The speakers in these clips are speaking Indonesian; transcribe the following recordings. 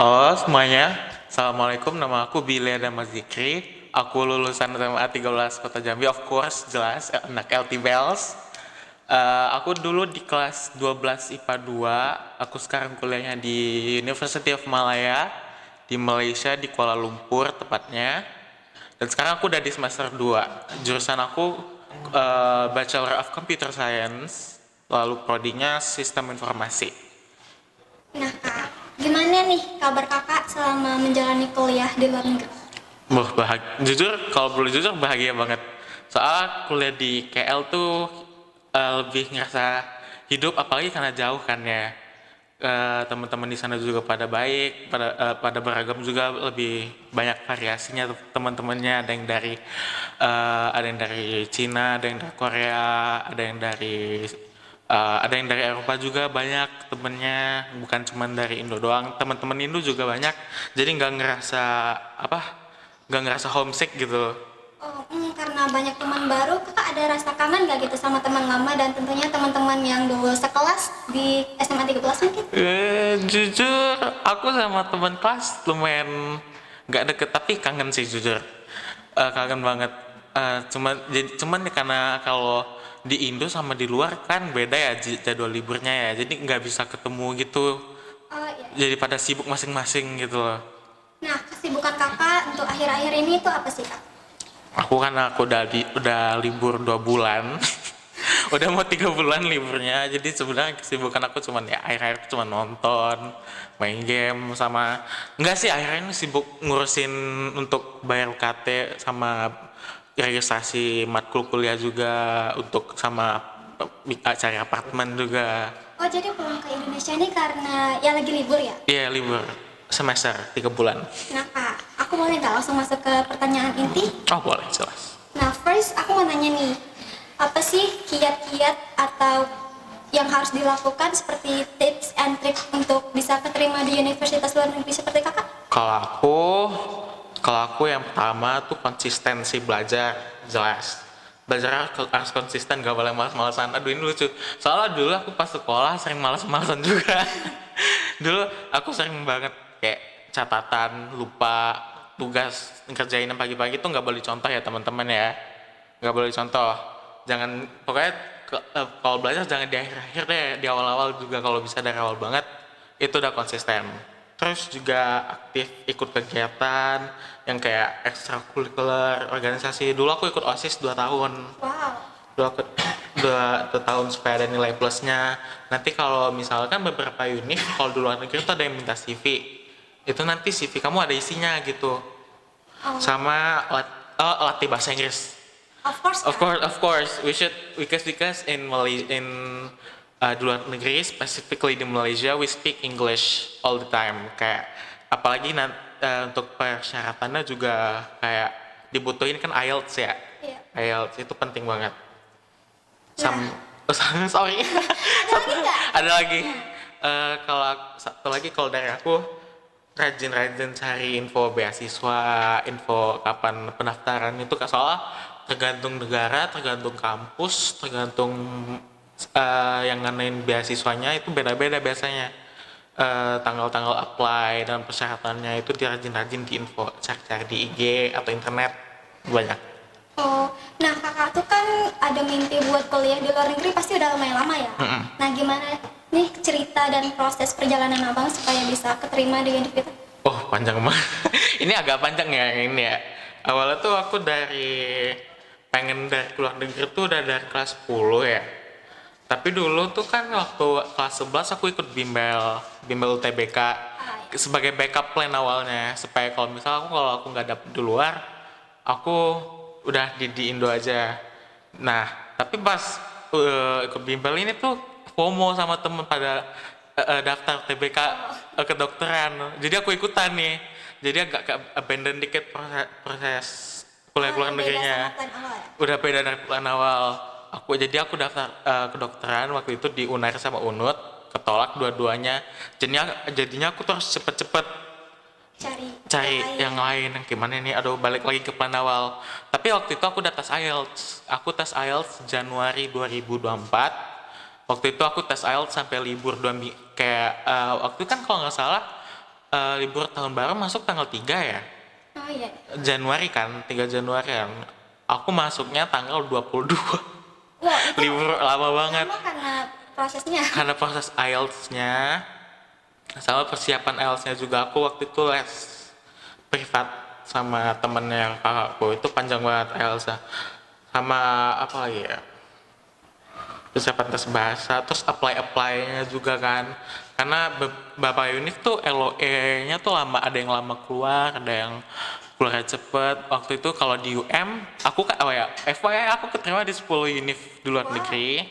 Halo semuanya, Assalamualaikum, nama aku Billy Adama Zikri. Aku lulusan SMA 13 Kota Jambi, of course, jelas, anak LT Bells. Aku dulu di kelas 12 IPA 2, aku sekarang kuliahnya di University of Malaya, di Malaysia, di Kuala Lumpur tepatnya. Dan sekarang aku udah di semester 2. Jurusan aku Bachelor of Computer Science, lalu prodinya Sistem Informasi. Nah kak, gimana nih kabar kakak selama menjalani kuliah di luar negeri? Wah, jujur, kalau boleh jujur bahagia banget. Soal kuliah di KL tuh lebih ngerasa hidup, apalagi karena jauh kan ya. Teman-teman di sana juga pada baik, pada beragam juga, lebih banyak variasinya teman-temannya. Ada yang dari Cina, ada yang dari Korea, ada yang dari Eropa juga banyak temennya, bukan cuma dari Indo doang. Teman-teman Indo juga banyak, jadi nggak ngerasa homesick gitu. Oh, karena banyak teman baru, kakak ada rasa kangen gak gitu sama teman lama dan tentunya teman-teman yang dulu sekelas di SMA 13 mungkin? Jujur, aku sama teman kelas lumayan nggak deket, tapi kangen sih jujur. Kangen banget. Cuman ya karena kalau di Indo sama di luar kan beda ya jadwal liburnya ya, jadi nggak bisa ketemu gitu. Oh iya. Jadi pada sibuk masing-masing gitu loh. Nah, kesibukan kakak untuk akhir-akhir ini itu apa sih kak? Aku udah libur 2 bulan. Udah mau 3 bulan liburnya, jadi sebenarnya kesibukan aku cuman ya akhir-akhir cuma nonton, main game, sama enggak sih, akhirnya ini sibuk ngurusin untuk bayar UKT sama registrasi matkul kuliah juga, untuk sama cari apartemen juga. Oh jadi pulang ke Indonesia ini karena ya lagi libur ya? Iya, libur semester 3 bulan. Nah kak, aku boleh nggak langsung masuk ke pertanyaan inti? Oh boleh, jelas. Nah, first aku mau nanya nih, apa sih kiat-kiat atau yang harus dilakukan seperti tips and trick untuk bisa keterima di universitas luar negeri seperti kakak? Kalau aku, kalau aku yang pertama tuh konsistensi belajar, jelas. Belajar harus konsisten, gak boleh malas-malasan. Aduh ini lucu. Soalnya dulu aku pas sekolah sering malas-malasan juga. Dulu aku sering banget kayak catatan, lupa, tugas, ngerjain yang pagi-pagi tuh nggak boleh contoh ya teman-teman ya. Nggak boleh contoh. Jangan, pokoknya kalau belajar jangan di akhir-akhir deh, di awal-awal juga, kalau bisa dari awal banget, itu udah konsisten. Terus juga aktif ikut kegiatan yang kayak ekstrakurikuler, organisasi. Dulu aku ikut OSIS 2 tahun. Wow. Dulu aku 2 tahun supaya ada nilai plusnya. Nanti kalau misalkan beberapa univ, kalau di luar negeri itu ada yang minta CV. Itu nanti CV kamu ada isinya gitu. Oh, Sama latih bahasa Inggris. of course Of Kak. course, of course, we should, because in Malaysia, di luar negeri, specifically di Malaysia, we speak English all the time. Kayak apalagi untuk persyaratannya juga kayak dibutuhin kan IELTS ya. Iya. IELTS itu penting banget. Nah, Sorry. ada lagi nggak? Ada lagi. Kalau satu lagi, kalau dari aku, rajin-rajin cari info beasiswa, info kapan pendaftaran itu, soalnya tergantung negara, tergantung kampus, tergantung yang nganain beasiswanya itu beda-beda biasanya. Tanggal-tanggal apply dan persyaratannya itu dirajin-rajin di info, cari-cari di IG atau internet, banyak. Oh, nah kakak tuh kan ada mimpi buat kuliah di luar negeri pasti udah lumayan lama ya. Nah gimana nih cerita dan proses perjalanan abang supaya bisa keterima di universitas? Oh, panjang banget. Ini agak panjang ya ini ya. Awalnya tuh aku pengen dari luar negeri tuh udah dari kelas 10 ya. Tapi dulu tuh kan waktu kelas 11 aku ikut bimbel UTBK sebagai backup plan awalnya, supaya kalau aku nggak dapet di luar, aku udah di Indo aja. Nah, tapi pas ikut bimbel ini tuh FOMO sama temen pada daftar TBK kedokteran. Jadi aku ikutan nih. Jadi agak abandon dikit proses kuliah Oh, luar yang beda negerinya. sama plan awal ya? Udah beda dari plan awal. Aku daftar kedokteran waktu itu di UNAIR sama UNUT, ketolak dua-duanya. Jadinya aku tuh harus cepet-cepet cari yang lain, yang gimana nih, aduh balik lagi ke plan awal. Tapi waktu itu aku udah tes IELTS. Aku tes IELTS Januari 2024. Waktu itu aku tes IELTS sampai libur 2 minggu. Kayak waktu itu kan kalau nggak salah libur tahun baru masuk tanggal 3 ya. Oh iya. Januari kan, 3 Januari kan. Aku masuknya tanggal 22. Wow, itu Libur lama banget. lama karena prosesnya. Karena proses IELTS-nya sama persiapan IELTS-nya juga, aku waktu itu les privat sama temennya kakakku, itu panjang banget IELTS-nya. Sama apa lagi ya, persiapan tes bahasa, terus apply-nya juga kan, karena beberapa univ tuh LOE-nya tuh lama, ada yang lama keluar, ada yang keluar cepet. Waktu itu kalau di UM, aku oh ya, FYI aku keterima di 10 univ di luar negeri.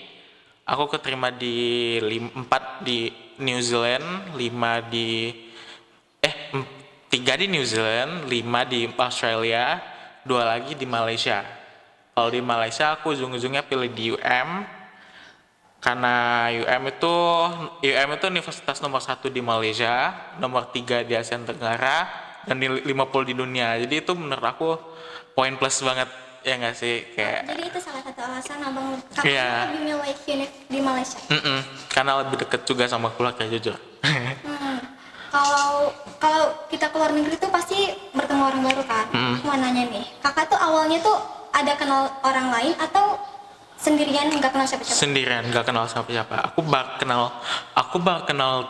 Aku keterima di 4 di New Zealand, 5 di 3 di New Zealand, 5 di Australia, 2 lagi di Malaysia. Kalau di Malaysia aku ujung-ujungnya pilih di UM, karena UM itu universitas nomor 1 di Malaysia, nomor 3 di Asia Tenggara, dan di 50 di dunia. Jadi itu menurut aku poin plus banget, ya nggak sih? Kayak Jadi itu salah satu alasan abang kakak Iya. lebih milih univ di Malaysia. Karena lebih deket juga sama keluarga, jujur. Hmm. Kalau kita keluar negeri tuh pasti bertemu orang baru kan. Aku mau nanya nih, kakak tuh awalnya tuh ada kenal orang lain atau sendirian nggak kenal siapa-siapa? Sendirian, nggak kenal siapa-siapa. Aku baru kenal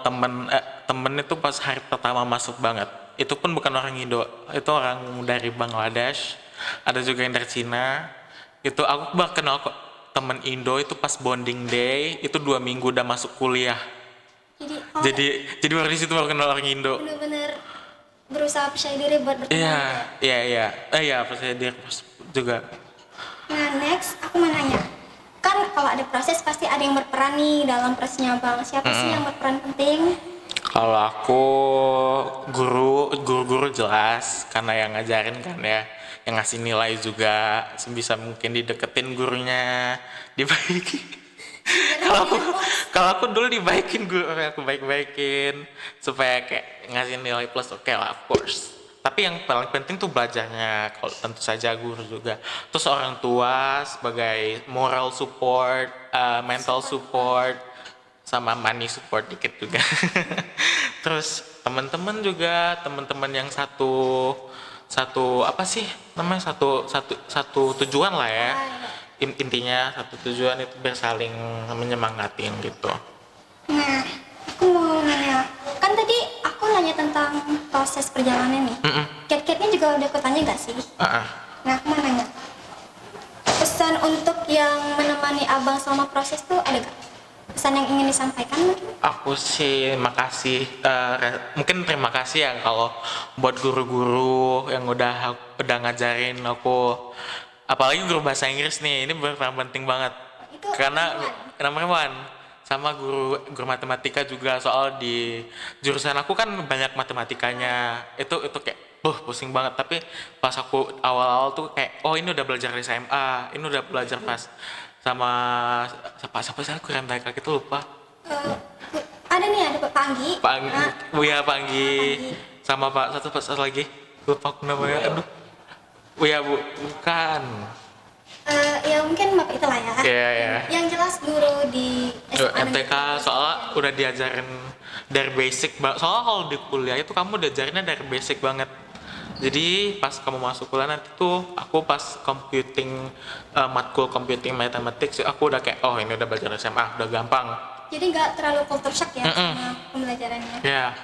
temen itu pas hari pertama masuk banget. Itu pun bukan orang Indo, itu orang dari Bangladesh, ada juga yang dari Cina. Itu aku baru kenal kok temen Indo itu pas bonding day, itu 2 minggu udah masuk kuliah. Jadi Jadi baru di situ baru kenal orang Indo. bener-bener berusaha percaya diri buat berteman. Iya, gitu ya. iya, percaya diri juga. Nah next aku mau nanya, kan kalau ada proses pasti ada yang berperan nih dalam prosesnya bang. Siapa sih yang berperan penting? Kalau aku guru-guru jelas, karena yang ngajarin kan ya, yang ngasih nilai juga, sebisa mungkin dideketin gurunya, dibaiki. Kalau aku dulu dibaikin guru, aku baik-baikin supaya kayak ngasih nilai plus, oke lah, of course. Tapi yang paling penting tuh belajarnya, kalau tentu saja guru juga. Terus orang tua sebagai moral support, mental support, sama money support dikit juga. Terus teman-teman juga, teman-teman yang satu apa sih namanya, satu tujuan lah ya. Intinya satu tujuan, itu biar saling menyemangatin gitu. Nah aku mau nanya, kan tadi aku nanya tentang proses perjalanan nih. Cat-catnya juga udah aku tanya gak sih? Nah aku mau nanya, pesan untuk yang menemani abang selama proses tuh ada gak? Pesan yang ingin disampaikan mungkin? Aku sih makasih, mungkin terima kasih ya kalau buat guru-guru yang udah ngajarin aku, apalagi guru bahasa Inggris nih, ini berperan penting banget. Itu Karena number one. number one, sama guru matematika juga, soal di jurusan aku kan banyak matematikanya, itu kayak pusing banget. Tapi pas aku awal-awal tuh kayak, oh ini udah belajar di SMA, ini udah belajar pas sama siapa sih aku rem kaki itu lupa. Ada nih, ada Pak Panggi. Buya Panggi, Panggi. sama satu lagi lupa aku namanya, aduh. Buya bukan. Ya mungkin bapak itulah ya. Iya. Yang jelas guru di SMA MTK soalnya udah diajarin dari basic. Soalnya kalau di kuliah itu kamu diajarinnya dari basic banget. Jadi pas kamu masuk kuliah nanti tuh, aku pas matkul computing mathematics, aku udah kayak, oh ini udah belajar SMA, udah gampang. Jadi nggak terlalu culture shock ya sama pembelajarannya. Ya.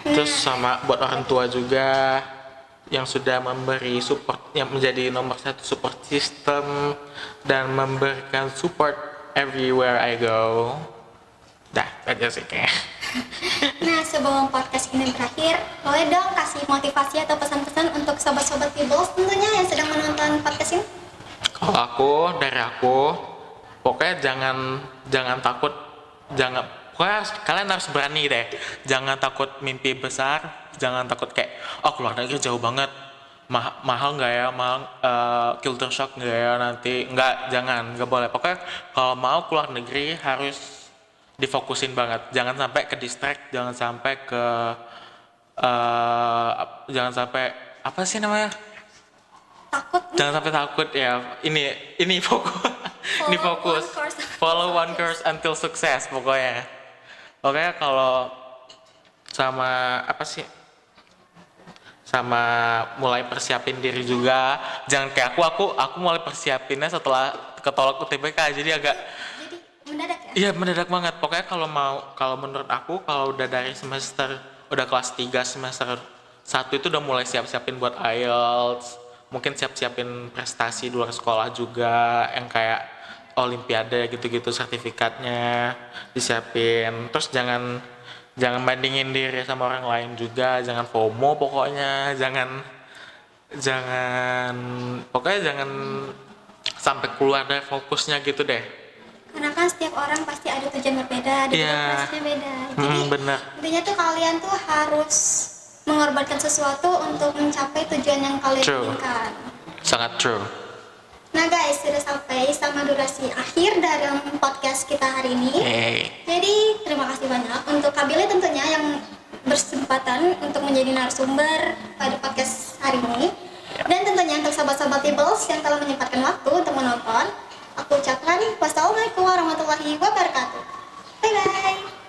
Terus sama buat orang tua juga yang sudah memberi support, yang menjadi nomor 1 support system dan memberikan support everywhere I go. Dah, aja sih kayaknya. Nah sebelum podcast ini berakhir, boleh dong kasih motivasi atau pesan-pesan untuk sobat-sobat Pibbles tentunya yang sedang menonton podcast ini? Kalau dari aku, pokoknya jangan takut, pokoknya kalian harus berani deh. Jangan takut mimpi besar, jangan takut kayak, oh keluar negeri jauh banget, mahal nggak ya, culture shock nggak ya nanti, nggak boleh. Pokoknya kalau mau keluar negeri harus difokusin banget, jangan sampai ke distract, jangan sampai apa sih namanya, jangan sampai takut ya. Ini fokus. Ini fokus, follow one course until success. Pokoknya kalau sama apa sih, sama mulai persiapin diri juga. Jangan kayak aku mulai persiapinnya setelah ketolak UTBK, jadi agak Jadi mendadak ya? iya mendadak banget. Pokoknya kalau menurut aku kalau udah dari semester udah kelas 3 semester 1 itu udah mulai siap-siapin buat IELTS, mungkin siap-siapin prestasi di luar sekolah juga yang kayak olimpiade gitu-gitu, sertifikatnya disiapin. Terus jangan bandingin diri sama orang lain juga, jangan FOMO pokoknya, jangan jangan pokoknya jangan sampai keluar dari fokusnya gitu deh. Karena kan setiap orang pasti ada tujuan berbeda, ada juga Iya. prosesnya beda. Jadi Bener, intinya tuh kalian tuh harus mengorbankan sesuatu untuk mencapai tujuan yang kalian True. inginkan. sangat true. Nah guys, sudah sampai sama durasi akhir dalam podcast kita hari ini. Jadi terima kasih banyak untuk Kak Billy tentunya yang bersempatan untuk menjadi narasumber pada podcast hari ini. Dan tentunya untuk sahabat-sahabat Tables yang telah menyempatkan waktu untuk menonton, aku ucapkan wassalamualaikum warahmatullahi wabarakatuh. Bye bye.